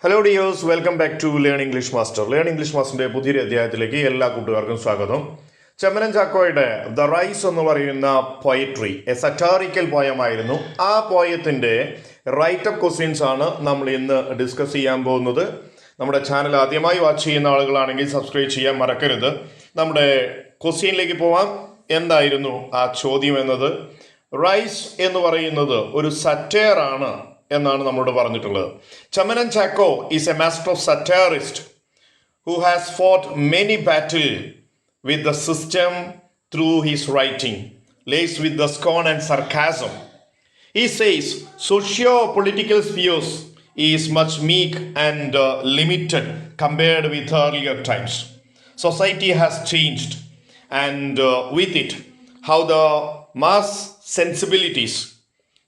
Hello dears, welcome back to learn English master. Learn English മാസ്റ്ററിന്റെ പുതിയൊരു അധ്യായത്തിലേക്ക് എല്ലാ കൂട്ടുകാർക്കും സ്വാഗതം. ചെമ്മനം ചാക്കോയുടെ ദ റൈസ് എന്ന് പറയുന്ന പോയട്രി എ സറ്റാറിക്കൽ പോയമായിരുന്നു. ആ പോയത്തിന്റെ റൈറ്റപ്പ് ക്വസ്റ്റ്യൻസ് ആണ് നമ്മൾ ഇന്ന് ഡിസ്കസ് ചെയ്യാൻ പോകുന്നത്. നമ്മുടെ ചാനൽ ആദ്യമായി വാച്ച് ചെയ്യുന്ന ആളുകളാണെങ്കിൽ സബ്സ്ക്രൈബ് ചെയ്യാൻ മറക്കരുത്. നമ്മുടെ ക്വസ്റ്റ്യനിലേക്ക് പോവാം. എന്തായിരുന്നു ആ ചോദ്യം എന്നത്? റൈസ് എന്ന് പറയുന്നത് ഒരു സറ്റയർ ആണ് എന്നാണ് നമ്മളോട് പറഞ്ഞിട്ടുള്ളത്. Chemmanam Chacko is a master of satirist who has fought many battles with the system through his writing, laced with the scorn and sarcasm. He says socio-political spheres is much meek and limited compared with earlier times. Society has changed, and with it, how the mass sensibilities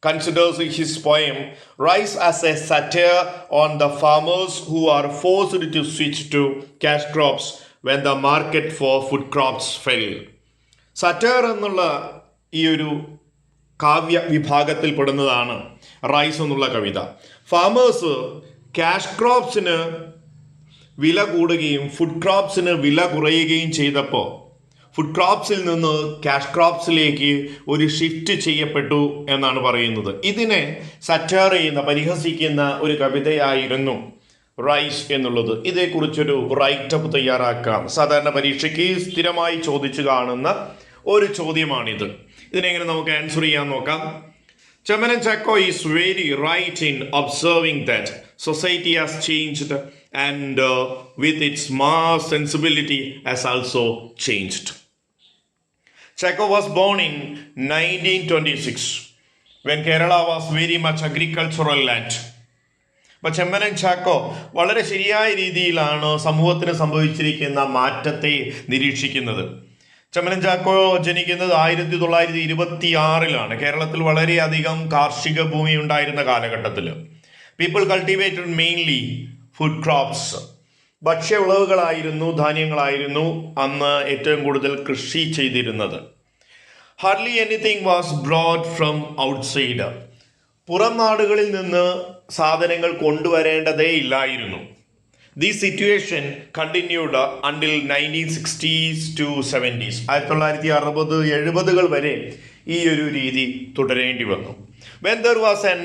considers his poem Rise as a satire on the farmers who are forced to switch to cash crops when the market for food crops fell. Satire എന്നുള്ള ഈ ഒരു കാവ്യ വിഭാഗത്തിൽ പെടുന്നതാണ് rice എന്നുള്ള കവിത. Farmers cash ക്രോപ്സിന് വില കൂടുകയും food ക്രോപ്സിന് വില കുറയുകയും ചെയ്തപ്പോൾ ഫുഡ് ക്രോപ്സിൽ നിന്ന് ക്യാഷ് ക്രോപ്സിലേക്ക് ഒരു ഷിഫ്റ്റ് ചെയ്യപ്പെട്ടു എന്നാണ് പറയുന്നത്. ഇതിനെ സറ്റയർ ചെയ്യുന്ന, പരിഹസിക്കുന്ന ഒരു കവിതയായിരുന്നു റൈസ് എന്നുള്ളത്. ഇതേക്കുറിച്ചൊരു റൈറ്റപ്പ് തയ്യാറാക്കാം. സാധാരണ പരീക്ഷയ്ക്ക് സ്ഥിരമായി ചോദിച്ചു കാണുന്ന ഒരു ചോദ്യമാണിത്. ഇതിനെങ്ങനെ നമുക്ക് ആൻസർ ചെയ്യാൻ നോക്കാം. Chemmanam Chacko is very right in observing that society has changed and with its mass sensibility has also changed. Chacko was born in 1926 when Kerala was very much agricultural land. അപ്പോൾ ചെമ്മനം ചാക്കോ വളരെ ശരിയായ രീതിയിലാണ് സമൂഹത്തിന് സംഭവിച്ചിരിക്കുന്ന മാറ്റത്തെ നിരീക്ഷിക്കുന്നത്. ചെമ്മനം ചാക്കോ ജനിക്കുന്നത് 1926 കേരളത്തിൽ വളരെയധികം കാർഷിക ഭൂമി ഉണ്ടായിരുന്ന കാലഘട്ടത്തിൽ. People cultivated mainly food crops. ഭക്ഷ്യ വിളവുകളായിരുന്നു, ധാന്യങ്ങളായിരുന്നു അന്ന് ഏറ്റവും കൂടുതൽ കൃഷി ചെയ്തിരുന്നത്. Hardly anything was broad from outside. പുറം നാടുകളിൽ നിന്ന് സാധനങ്ങൾ കൊണ്ടുവരേണ്ടതേ ഇല്ലായിരുന്നു. The situation continued until 1960s to 70s. 1960-70 വരെ ഈ ഒരു രീതി തുടരേണ്ടി വന്നു. When there was an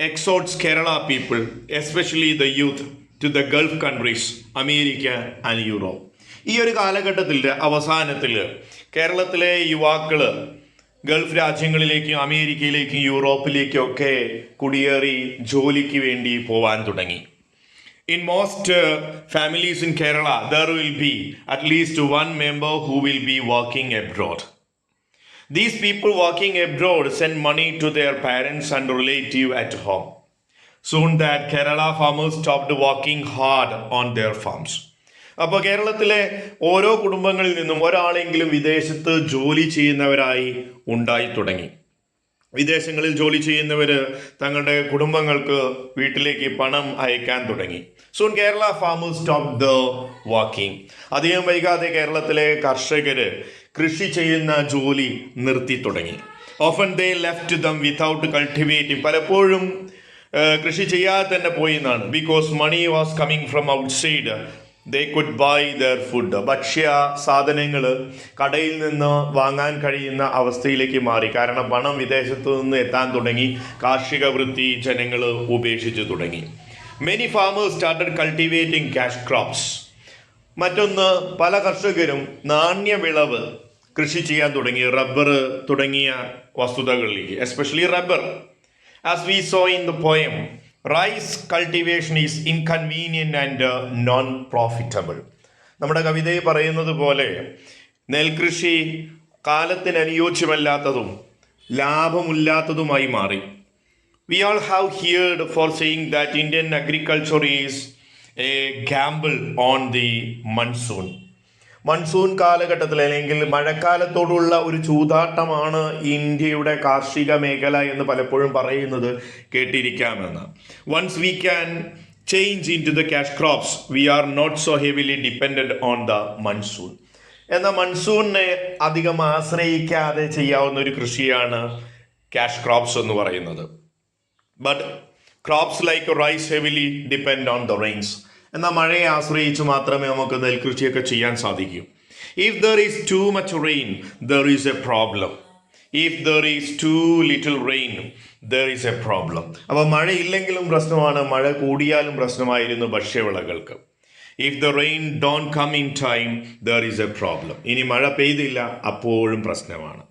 exodus Kerala people, especially the youth, to the Gulf countries, America and Europe. ഈ ഒരു കാലഘട്ടത്തിൻ്റെ അവസാനത്തിൽ കേരളത്തിലെ യുവാക്കൾ ഗൾഫ് രാജ്യങ്ങളിലേക്കും അമേരിക്കയിലേക്കും യൂറോപ്പിലേക്കും ഒക്കെ കുടിയേറി ജോലിക്ക് വേണ്ടി പോവാൻ തുടങ്ങി. In most families in Kerala, there will be at least one member who will be working abroad. These people working abroad send money to their parents and relatives at home. Soon that Kerala farmers stopped working hard on their farms. അപ്പോൾ കേരളത്തിലെ ഓരോ കുടുംബങ്ങളിൽ നിന്നും ഒരാളെങ്കിലും വിദേശത്ത് ജോലി ചെയ്യുന്നവരായി ഉണ്ടായി തുടങ്ങി. വിദേശങ്ങളിൽ ജോലി ചെയ്യുന്നവർ തങ്ങളുടെ കുടുംബങ്ങൾക്ക് വീട്ടിലേക്ക് പണം അയക്കാൻ തുടങ്ങി. Soon Kerala farmers stop the working. അധികം വൈകാതെ കേരളത്തിലെ കർഷകർ കൃഷി ചെയ്യുന്ന ജോലി നിർത്തി തുടങ്ങി. Often they left them without cultivating. പലപ്പോഴും കൃഷി ചെയ്യാതെ തന്നെ പോയി എന്നാണ്. Because money was coming from outside, they could buy their food. ഭക്ഷ്യ സാധനങ്ങൾ കടയിൽ നിന്ന് വാങ്ങാൻ കഴിയുന്ന അവസ്ഥയിലേക്ക് മാറി. കാരണം പണം വിദേശത്തു നിന്ന് എത്താൻ തുടങ്ങി. കാർഷിക വൃത്തി ജനങ്ങൾ ഉപേക്ഷിച്ചു തുടങ്ങി. Many farmers started cultivating cash crops. മറ്റൊന്ന്, പല കർഷകരും നാണ്യവിളവ് കൃഷി ചെയ്യാൻ തുടങ്ങി. റബ്ബർ തുടങ്ങിയ വസ്തുതകളിലേക്ക്, especially rubber. As we saw in the poem, rice cultivation is inconvenient and non-profitable. നമ്മുടെ കവിതയിൽ പറയുന്നത് പോലെ നെൽകൃഷി കാലത്തിന് അനുയോജ്യമല്ലാത്തതും ലാഭമില്ലാത്തതുമായി മാറി. We all have heard for saying that Indian agriculture is a gamble on the monsoon. Monsoon കാലഘട്ടത്തിൽ അല്ലെങ്കിൽ മഴക്കാലത്തോടുള്ള ഒരു ചൂതാട്ടമാണ് ഇന്ത്യയുടെ കാർഷിക മേഖല എന്ന് പലപ്പോഴും പറയുന്നത് കേട്ടിരിക്കാമെന്ന്. Once we can change into the cash crops we are not so heavily dependent on the monsoon. എന്നാൽ മൺസൂണിനെ അധികം ആശ്രയിക്കാതെ ചെയ്യാവുന്ന ഒരു കൃഷിയാണ് ക്യാഷ് ക്രോപ്സ് എന്ന് പറയുന്നത്. But crops like rice heavily depend on the rains. എന്നാൽ മഴയെ ആശ്രയിച്ച് മാത്രമേ നമുക്ക് നെൽകൃഷിയൊക്കെ ചെയ്യാൻ സാധിക്കൂ. If there is too much rain there is a problem. If there is too little rain there is a problem. അപ്പോൾ മഴയില്ലെങ്കിലും പ്രശ്നമാണ്, മഴ കൂടിയാലും പ്രശ്നമായിരുന്നു ഭക്ഷ്യവിളകൾക്ക്. If the rain don't come in time there is a problem. ഇനി മഴ പെയ്തില്ല അപ്പോഴും പ്രശ്നമാണ്.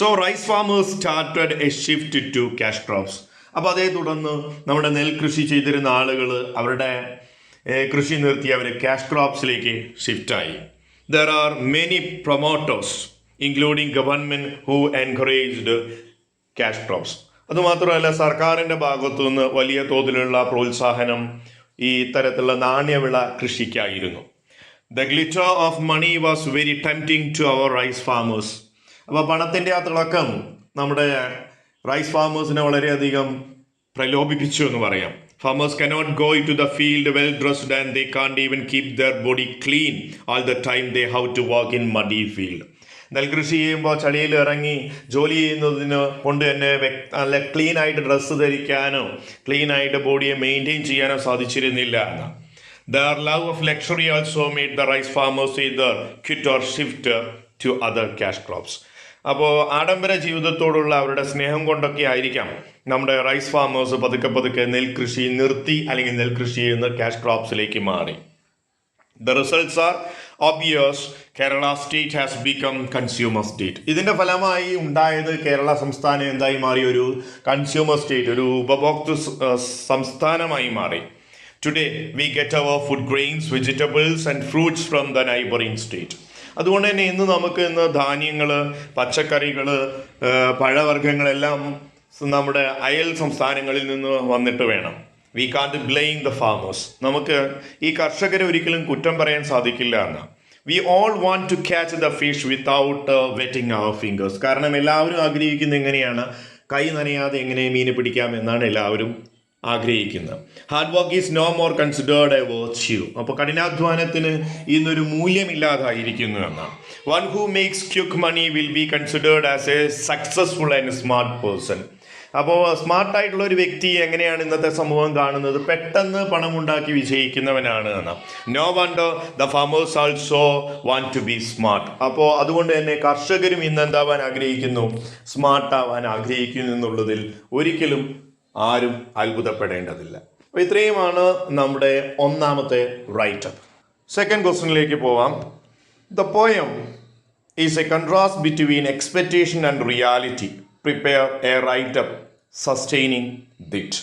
So rice farmers started a shift to cash crops. അപ്പോൾ അതേ തുടർന്ന് നമ്മുടെ നെൽകൃഷി ചെയ്തിരുന്ന ആളുകൾ അവരുടെ കൃഷി നിർത്തി അവർ ക്യാഷ് ക്രോപ്സിലേക്ക് ഷിഫ്റ്റായി. There are many promoters including government who encouraged cash crops. അതുമാത്രമല്ല സർക്കാരിൻ്റെ ഭാഗത്തു നിന്ന് വലിയ തോതിലുള്ള പ്രോത്സാഹനം ഈ തരത്തിലുള്ള നാണ്യവിള കൃഷിക്കായിരുന്നു. The glitter of money was very tempting to our rice farmers. അപ്പോൾ പണത്തിൻ്റെ ആ തിളക്കം നമ്മുടെ റൈസ് ഫാമേഴ്സിനെ വളരെയധികം പ്രലോഭിപ്പിച്ചു എന്ന് പറയാം. Farmers cannot go into the field well dressed and they can't even keep their body clean all the time they have to walk in muddy field. നെൽകൃഷി ചെയ്യുമ്പോൾ ചളിയിൽ ഇറങ്ങി ജോലി ചെയ്യുന്നതിന് കൊണ്ട് തന്നെ നല്ല ക്ലീൻ ആയിട്ട് ഡ്രസ്സ് ധരിക്കാനോ ക്ലീൻ ആയിട്ട് ബോഡിയെ മെയിൻറ്റെയിൻ ചെയ്യാനോ സാധിച്ചിരുന്നില്ല എന്ന്. Their love of luxury also made the rice farmers either quit or shift to other cash crops. അപ്പോൾ ആഡംബര ജീവിതത്തോടുള്ള അവരുടെ സ്നേഹം കൊണ്ടൊക്കെ ആയിരിക്കാം നമ്മുടെ റൈസ് ഫാമേഴ്സ് പതുക്കെ പതുക്കെ നെൽകൃഷി നിർത്തി അല്ലെങ്കിൽ നെൽകൃഷിയിൽ നിന്ന് ക്യാഷ് ക്രോപ്സിലേക്ക് മാറി. The results R obvious. Kerala state has become consumer state. ഇതിൻ്റെ ഫലമായി ഉണ്ടായത് കേരള സംസ്ഥാനം എന്തായി മാറി? ഒരു കൺസ്യൂമർ സ്റ്റേറ്റ്, ഒരു ഉപഭോക്തൃ സംസ്ഥാനമായി മാറി. Today we get our food grains, vegetables and fruits from the neighbouring state. അതുകൊണ്ട് തന്നെ ഇന്ന് ധാന്യങ്ങൾ, പച്ചക്കറികൾ, പഴവർഗ്ഗങ്ങളെല്ലാം നമ്മുടെ അയൽ സംസ്ഥാനങ്ങളിൽ നിന്ന് വന്നിട്ട് വേണം. We can't blame the farmers. നമുക്ക് ഈ കർഷകരെ ഒരിക്കലും കുറ്റം പറയാൻ സാധിക്കില്ല എന്ന്. We all want to catch the fish without wetting our fingers. കാരണം എല്ലാവരും ആഗ്രഹിക്കുന്നത് എങ്ങനെയാണ്? കൈ നനയാതെ എങ്ങനെ മീനെ പിടിക്കാം എന്നാണ് എല്ലാവരും ആഗ്രഹിക്കുന്നത്. Hard work is no more considered a virtue. അപ്പോൾ കഠിനാധ്വാനത്തിന് ഇന്നൊരു മൂല്യമില്ലാതായിരിക്കുന്നു എന്നാണ്. One who makes quick money will be considered as a successful and smart person. അപ്പോൾ സ്മാർട്ടായിട്ടുള്ള ഒരു വ്യക്തി എങ്ങനെയാണ് ഇന്നത്തെ സമൂഹം കാണുന്നത്? പെട്ടെന്ന് പണമുണ്ടാക്കി വിജയിക്കുന്നവനാണ് എന്ന്. No wonder the farmers also want to be smart. അപ്പോൾ അതുകൊണ്ട് തന്നെ കർഷകരും ഇന്ന് എന്താവാൻ ആഗ്രഹിക്കുന്നു? സ്മാർട്ടാവാൻ ആഗ്രഹിക്കുന്നു എന്നുള്ളതിൽ ഒരിക്കലും ആരും അത്ഭുതപ്പെടേണ്ടതില്ല. അപ്പോൾ ഇത്രയുമാണ് നമ്മുടെ ഒന്നാമത്തെ റൈറ്റപ്പ്. സെക്കൻഡ് ക്വസ്റ്റ്യനിലേക്ക് പോവാം. The poem is a contrast between expectation and reality. Prepare a writeup sustaining it.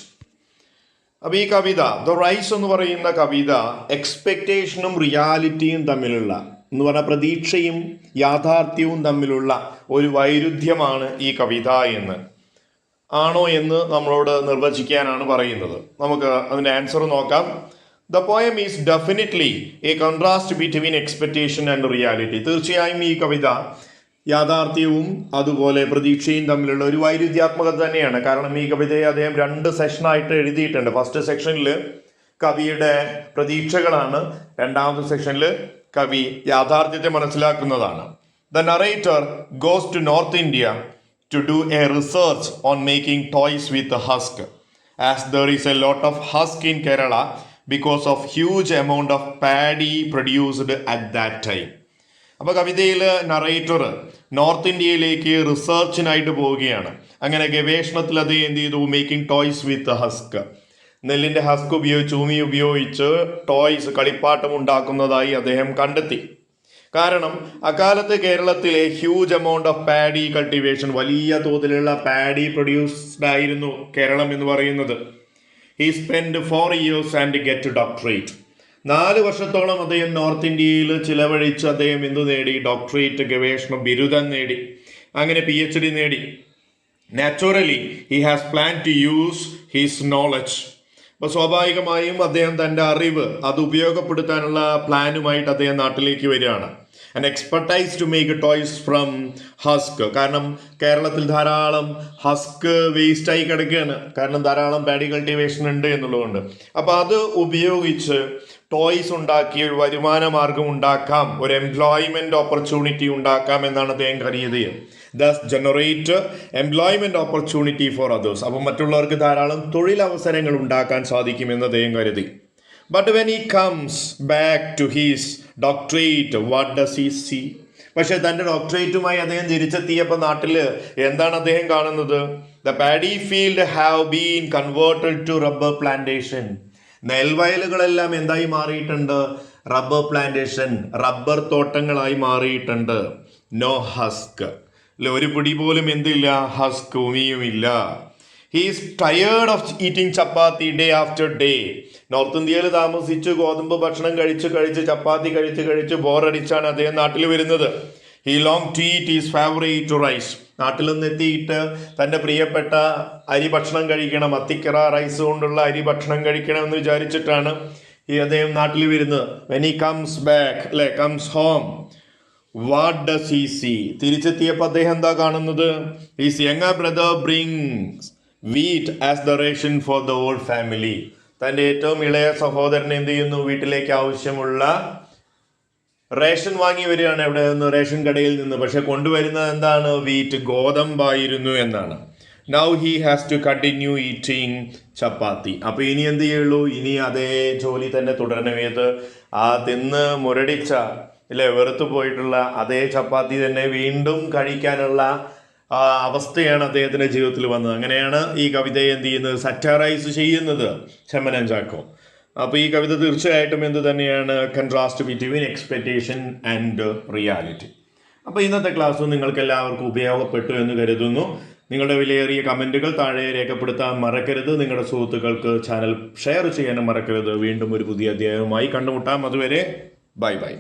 അപ്പോൾ ഈ കവിത, ദ റൈസ് എന്ന് പറയുന്ന കവിത എക്സ്പെക്റ്റേഷനും റിയാലിറ്റിയും തമ്മിലുള്ള എന്ന് പറഞ്ഞാൽ പ്രതീക്ഷയും യാഥാർത്ഥ്യവും തമ്മിലുള്ള ഒരു വൈരുദ്ധ്യമാണ് ഈ കവിത എന്ന് ആണോ എന്ന് നമ്മളോട് നിർവചിക്കാനാണ് പറയുന്നത്. നമുക്ക് അതിൻ്റെ ആൻസർ നോക്കാം. The poem is definitely A contrast between expectation and reality. തീർച്ചയായും ഈ കവിത യാഥാർത്ഥ്യവും അതുപോലെ പ്രതീക്ഷയും തമ്മിലുള്ള ഒരു വൈരുദ്ധ്യാത്മകത തന്നെയാണ്. കാരണം ഈ കവിതയെ അദ്ദേഹം 2 സെക്ഷനായിട്ട് എഴുതിയിട്ടുണ്ട്. ഫസ്റ്റ് സെക്ഷനിൽ കവിയുടെ പ്രതീക്ഷകളാണ്, രണ്ടാമത്തെ സെക്ഷനിൽ കവി യാഥാർത്ഥ്യത്തെ മനസ്സിലാക്കുന്നതാണ്. The narrator goes to North India to do a research on making toys with the husk, as there is a lot of husk in Kerala because of huge amount of paddy produced at that time. അപ്പോൾ കവിതയിൽ narrator north ഇന്ത്യയിലേക്ക് റിസർച്ചിനായിട്ട് പോവുകയാണ്. അങ്ങനെ ഗവേഷണത്തിൽ അദ്ദേഹം എന്ത് ചെയ്തു? Making toys വിത്ത് husk, നെല്ലിൻ്റെ ഹസ്ക് ഉപയോഗിച്ച്, ഭൂമി ഉപയോഗിച്ച് ടോയ്സ്, കളിപ്പാട്ടം ഉണ്ടാക്കുന്നതായി അദ്ദേഹം കണ്ടെത്തി. കാരണം അക്കാലത്ത് കേരളത്തിലെ huge amount of paddy cultivation, വലിയ തോതിലുള്ള പാഡി പ്രൊഡ്യൂസ്ഡ് ആയിരുന്നു കേരളം എന്ന് പറയുന്നത്. He spend 4 years and get doctorate. 4 വർഷത്തോളം അദ്ദേഹം നോർത്ത് ഇന്ത്യയിൽ ചിലവഴിച്ച് അദ്ദേഹം എന്തു നേടി? ഡോക്ടറേറ്റ്, ഗവേഷണ ബിരുദം നേടി. അങ്ങനെ PhD നേടി. Naturally he has plan to use his knowledge. അപ്പോൾ സ്വാഭാവികമായും അദ്ദേഹം തൻ്റെ അറിവ് അത് ഉപയോഗപ്പെടുത്താനുള്ള പ്ലാനുമായിട്ട് അദ്ദേഹം നാട്ടിലേക്ക് വരികയാണ്. And expertise to make toys from husk. കാരണം കേരളത്തിൽ ധാരാളം ഹസ്ക് വേസ്റ്റായി കിടക്കുകയാണ്. കാരണം ധാരാളം പാഡി കൾട്ടിവേഷൻ ഉണ്ട് എന്നുള്ളതുകൊണ്ട്. അപ്പോൾ അത് ഉപയോഗിച്ച് ടോയ്സ് ഉണ്ടാക്കി ഒരു വരുമാന മാർഗം ഉണ്ടാക്കാം, ഒരു എംപ്ലോയ്മെൻറ്റ് ഓപ്പർച്യൂണിറ്റി ഉണ്ടാക്കാം എന്നാണ് അദ്ദേഹം കരുതിയത്. Thus generate employment opportunity for others. അപ്പം മറ്റുള്ളവർക്ക് ധാരാളം തൊഴിലവസരങ്ങൾ ഉണ്ടാക്കാൻ സാധിക്കുമെന്ന് അദ്ദേഹം കരുതി. But when he comes back to his doctorate what does he see? പക്ഷേ തൻ്റെ ഡോക്ടറേറ്റുമായി അദ്ദേഹം തിരിച്ചെത്തിയപ്പോൾ നാട്ടിൽ എന്താണ് അദ്ദേഹം കാണുന്നത്? The paddy field have been converted to rubber plantation. നെൽവയലുകളെല്ലാം എന്തായി മാറിയിട്ടുണ്ട്? റബ്ബർ പ്ലാന്റേഷൻ, റബ്ബർ തോട്ടങ്ങളായി മാറിയിട്ടുണ്ട്. നോ ഹസ്ക്, അല്ലെ, ഒരു പിടി പോലും എന്തില്ല? ഹസ്ക്, ഉമിയുമില്ല. He's tired of eating chapati day after day. North ഇന്ത്യയിൽ താമസിച്ച് ഗോതമ്പ് ഭക്ഷണം കഴിച്ച് ചപ്പാത്തി കഴിച്ച് ബോറടിച്ചാണ് അദ്ദേഹം നാട്ടിൽ വരുന്നത്. He long to eat his favourite rice. നാട്ടിൽ നിന്ന് എത്തിയിട്ട് തൻ്റെ പ്രിയപ്പെട്ട അരി ഭക്ഷണം കഴിക്കണം, അത്തിക്കറ റൈസ് കൊണ്ടുള്ള അരി ഭക്ഷണം കഴിക്കണം എന്ന് വിചാരിച്ചിട്ടാണ് ഈ അദ്ദേഹം നാട്ടിൽ വരുന്നത്. വെൻ ഹി കംസ് ബാക്ക്, അല്ലെ, comes home, what does he see? തിരിച്ചെത്തിയപ്പോൾ അദ്ദേഹം എന്താ കാണുന്നത്? His younger brother brings wheat as the ration for the whole family. തൻ്റെ ഏറ്റവും ഇളയ സഹോദരൻ എന്ത് ചെയ്യുന്നു? വീട്ടിലേക്ക് ആവശ്യമുള്ള റേഷൻ വാങ്ങി വരികയാണ്. എവിടെ നിന്ന്? റേഷൻ കടയിൽ നിന്ന്. പക്ഷെ കൊണ്ടുവരുന്നത് എന്താണ്? വീറ്റ്, ഗോതമ്പായിരുന്നു എന്നാണ്. Now he has to continue eating chapati. അപ്പോൾ ഇനി എന്ത് ചെയ്യുള്ളൂ? ഇനി അതേ ജോലി തന്നെ തുടരണം. ഏത്? ആ തിന്ന് മുരടിച്ച, ഇല്ലേ, വെറുത്തു പോയിട്ടുള്ള അതേ ചപ്പാത്തി തന്നെ വീണ്ടും കഴിക്കാനുള്ള അവസ്ഥയാണ് അദ്ദേഹത്തിൻ്റെ ജീവിതത്തിൽ വന്നത്. അങ്ങനെയാണ് ഈ കവിതയെ എന്ത് ചെയ്യുന്നത്? സറ്ററൈസ് ചെയ്യുന്നത് ചെമ്മനം ചാക്കോ. അപ്പോൾ ഈ കവിത തീർച്ചയായിട്ടും എന്ത് തന്നെയാണ്? Contrast between expectation and reality. അപ്പോൾ ഇന്നത്തെ ക്ലാസ് നിങ്ങൾക്ക് എല്ലാവർക്കും ഉപയോഗപ്പെട്ടു എന്ന് കരുതുന്നു. നിങ്ങളുടെ വിലയേറിയ കമൻറ്റുകൾ താഴെ രേഖപ്പെടുത്താൻ മറക്കരുത്. നിങ്ങളുടെ സുഹൃത്തുക്കൾക്ക് ചാനൽ ഷെയർ ചെയ്യാനും മറക്കരുത്. വീണ്ടും ഒരു പുതിയ അധ്യായവുമായി കണ്ടുമുട്ടാം. അതുവരെ ബൈ ബൈ.